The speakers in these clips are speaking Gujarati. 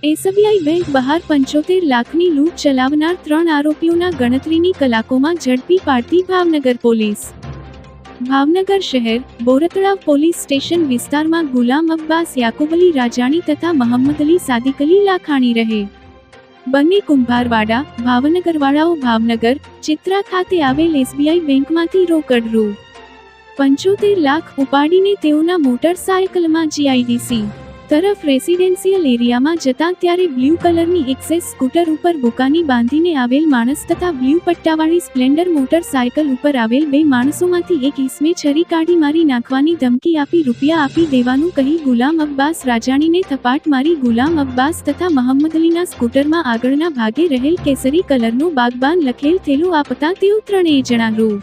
એસબીઆઈ બેંક બહાર 75 લાખની લૂંટ ચલાવનાર 3 આરોપીઓના ગણતરીની કલાકોમાં ઝડપી પાડતી ભાવનગર પોલીસ। ભાવનગર શહેર બોરતળાવ પોલીસ સ્ટેશન વિસ્તારમાં ગુલામ અબ્બાસ યાકુબ અલી રાજાણી તથા મોહમ્મદ અલી સાદિક અલી લાખાણી રહે બંને કુંભારવાડા ભાવનગરવાળાઓ ભાવનગર ચિત્રા ખાતે આવેલ એસબીઆઈ બેંકમાંથી રોકડ રૂ 75 લાખ ઉપાડીને તેઓના મોટરસાયકલમાં જીઆઈડીસી તરફ રેસિડેન્શિયલ એરિયામાં જતા ત્યારે બ્લુ કલરની એક્સેસ સ્કૂટર ઉપર બુકાની બાંધીને આવેલ માણસ તથા બ્લુ પટ્ટાવાળી સ્પ્લેન્ડર મોટરસાયકલ ઉપર આવેલ બે માણસોમાંથી એક ઈસમે છરી કાઢી મારી નાખવાની ધમકી આપી રૂપિયા આપી દેવાનું કહી ગુલામ અબ્બાસ રાજાણીને થપાટ મારી ગુલામ અબ્બાસ તથા મોહમ્મદ અલીના સ્કૂટરમાં આગળના ભાગે રહેલ કેસરી કલરનો બાગબાન લખેલ થેલો આપતા તેઓ ત્રણેય જણા રૂ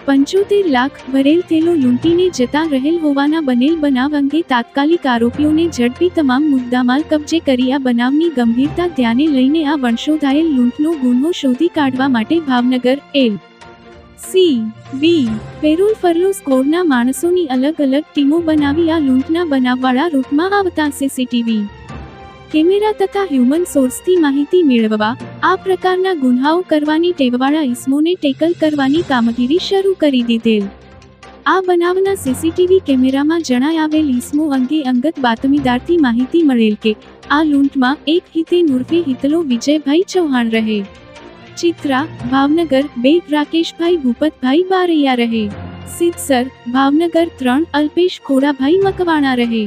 75 લાખ ભરેલ થેલો લૂંટીને જતા રહેલ હોવાના બનેલ બનાવ અંગે તાત્કાલિક આરોપીઓને ઝડપી તમામ મુદ્દામાલ કબજે કરી આ બનાવની ગંભીરતા ધ્યાને લઈને આ વંશોધાયેલ લૂંટનો ગુનો શોધી કાઢવા માટે ભાવનગર LCB પેરોલ ફરલો સ્કોડના માણસોની અલગ અલગ ટીમો બનાવી આ લૂંટના બનાવવાળા રૂટમાં આવતા સીસીટીવી કેમેરા તથા હ્યુમન સોર્સથી માહિતી મેળવવા આ પ્રકારના ગુન્હાઓ કરવાની ટેવવાળા ઈસમોને ટેકલ કરવાની કામગીરી શરૂ કરી દીધેલ। આ બનાવના સીસીટીવી કેમેરામાં જણાઈ આવેલ ઈસમો અંગે અંગત બાતમીદારથી માહિતી મળેલ કે આ લૂંટમાં એક હિતેન ઉર્ફે હિતલો વિજયભાઈ ચૌહાણ રહે ચિત્રા ભાવનગર, બે રાકેશભાઈ ભૂપતભાઈ બારૈયા રહે સિદ્ધસર ભાવનગર, 3 અલ્પેશ ખોડાભાઈ મકવાણા રહે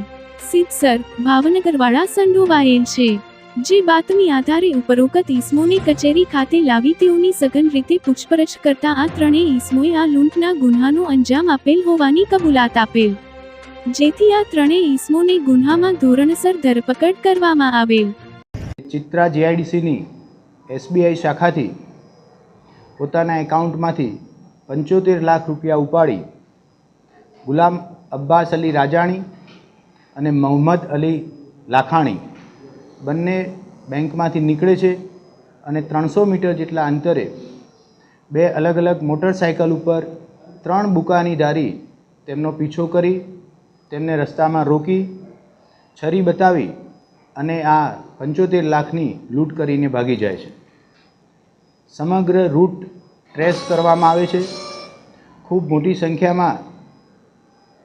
સિદ્ધસર ભાવનગરવાળા સંડોવાયેલ છે। જે બાતમી આધારે ઉપરોક્ત ઈસમોને કચેરી ખાતે લાવી તેઓની સઘન રીતે પૂછપરછ કરતા આ ત્રણેય ઈસમોએ આ લૂંટના ગુન્હાનો અંજામ આપેલ હોવાની કબૂલાત આપેલ, જેથી આ ત્રણેય ઈસમોને ગુન્હામાં ધોરણસર ધરપકડ કરવામાં આવેલ। ચિત્રા જીઆઈડીસીની એસબીઆઈ શાખાથી પોતાના એકાઉન્ટમાંથી 75 લાખ રૂપિયા ઉપાડી ગુલામ અબ્બાસ અલી રાજાણી અને મોહમ્મદ અલી લાખાણી બંને બેંકમાંથી નીકળે છે અને 300 મીટર જેટલા અંતરે બે અલગ અલગ મોટરસાયકલ ઉપર 3 બુકાની ધારી તેમનો પીછો કરી તેમને રસ્તામાં રોકી છરી બતાવી અને આ 75 લાખની લૂંટ કરીને ભાગી જાય છે। સમગ્ર રૂટ ટ્રેસ કરવામાં આવે છે। ખૂબ મોટી સંખ્યામાં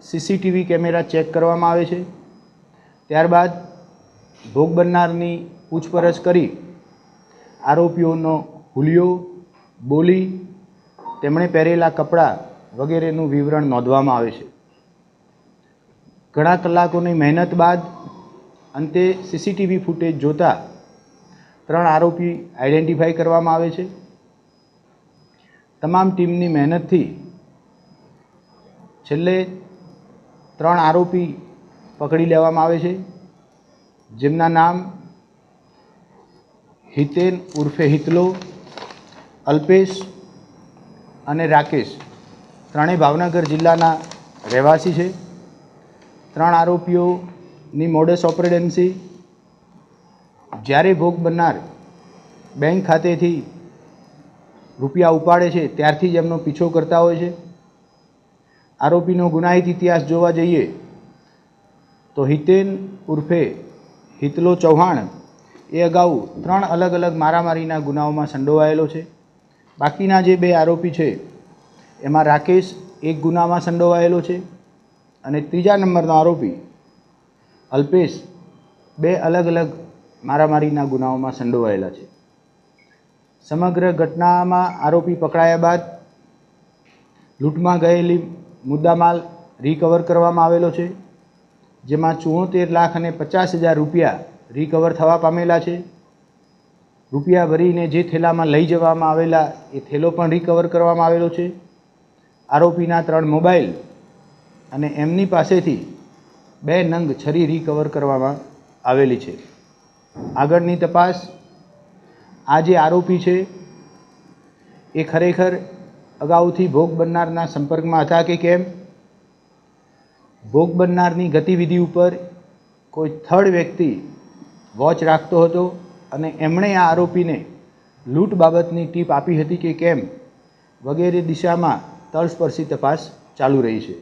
સીસીટીવી કેમેરા ચેક કરવામાં આવે છે। ત્યારબાદ ભોગ બનનારની પૂછપરછ કરી આરોપીઓનો હુલિયો, બોલી, તેમણે પહેરેલા કપડાં વગેરેનું વિવરણ નોંધવામાં આવે છે। ઘણા કલાકોની મહેનત બાદ અંતે સીસીટીવી ફૂટેજ જોતા 3 આરોપી આઈડેન્ટિફાઈ કરવામાં આવે છે। તમામ ટીમની મહેનતથી છેલ્લે 3 આરોપી પકડી લેવામાં આવે છે, જેમના નામ હિતેન ઉર્ફે હિતલો, અલ્પેશ અને રાકેશ, ત્રણેય ભાવનગર જિલ્લાના રહેવાસી છે। 3 આરોપીઓની મોડસ ઓપરેન્સી જ્યારે ભોગ બનનાર બેંક ખાતેથી રૂપિયા ઉપાડે છે ત્યારથી જ એમનો પીછો કરતા હોય છે। આરોપીનો ગુનાહિત ઇતિહાસ જોવા જઈએ તો હિતેન ઉર્ફે હિતલો ચૌહાણ એ અગાઉ 3 અલગ અલગ મારામારીના ગુનાઓમાં સંડોવાયેલો છે। બાકીના જે 2 આરોપી છે એમાં રાકેશ એક ગુનામાં સંડોવાયેલો છે અને ત્રીજા નંબરનો આરોપી અલ્પેશ 2 અલગ અલગ મારામારીના ગુનાઓમાં સંડોવાયેલા છે। સમગ્ર ઘટનામાં આરોપી પકડાયા બાદ લૂંટમાં ગયેલી મુદ્દામાલ રિકવર કરવામાં આવેલો છે, જેમાં 74 લાખ અને 50,000 રૂપિયા રિકવર થવા પામેલા છે। રૂપિયા ભરીને જે થેલામાં લઈ જવામાં આવેલા એ થેલો પણ રિકવર કરવામાં આવેલો છે। આરોપીના 3 મોબાઈલ અને એમની પાસેથી 2 નંગ છરી રિકવર કરવામાં આવેલી છે। આગળની તપાસ આ જે આરોપી છે એ ખરેખર અગાઉથી ભોગ બનનારના સંપર્કમાં હતા કે કેમ, ભોગ બનનારની ગતિવિધિ ઉપર કોઈ થર્ડ વ્યક્તિ વોચ રાખતો હતો અને એમણે આ આરોપીને લૂંટ બાબતની ટીપ આપી હતી કે કેમ વગેરે દિશામાં તલસ્પર્શી તપાસ ચાલુ રહી છે।